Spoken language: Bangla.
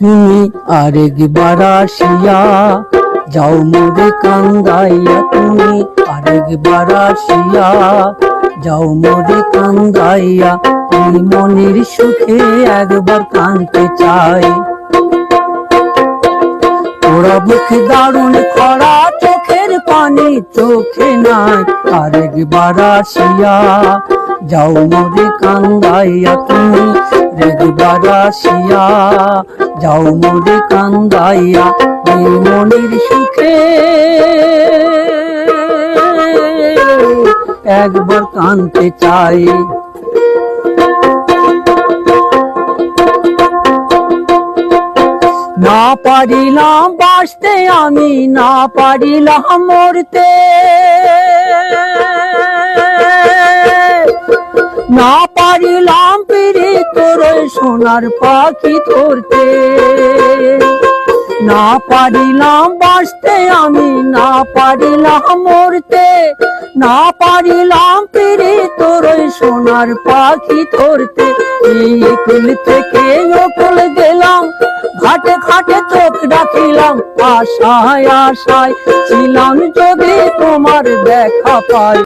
তুমি আরেকবার আসিয়া যাও মোরে কান্দাইয়া, তুমি আরেকবার আসিয়া যাও মোরে কান্দাইয়া। এই মনের সুখে একবার কাঁদতে চাই। ওরা বুকে দারুণ খরা, চোখের পানি চোখে নাই। আরেকবার আসিয়া যাও মোরে কান্দাইয়া, তুমি একবার আসিয়া যাও মোরে কান্দাইয়া। এই মনের সুখে একবার কাঁদতে চাই। না পারিলাম বাঁচতে আমি, না পারিলাম মরতে, না পারিলাম পিড়ি তোর সোনার পাখি ধরতে। না পারিলাম বাঁচতে আমি, না পারিলাম মরতে, না পারিলাম পিড়ি তোর সোনার পাখি ধরতে। এই কুল থেকে নকুল গেলাম, ঘাটে ঘাটে চোখ ডাকিলাম, আশায় আশায় ছিলাম যদি তোমার দেখা পাই।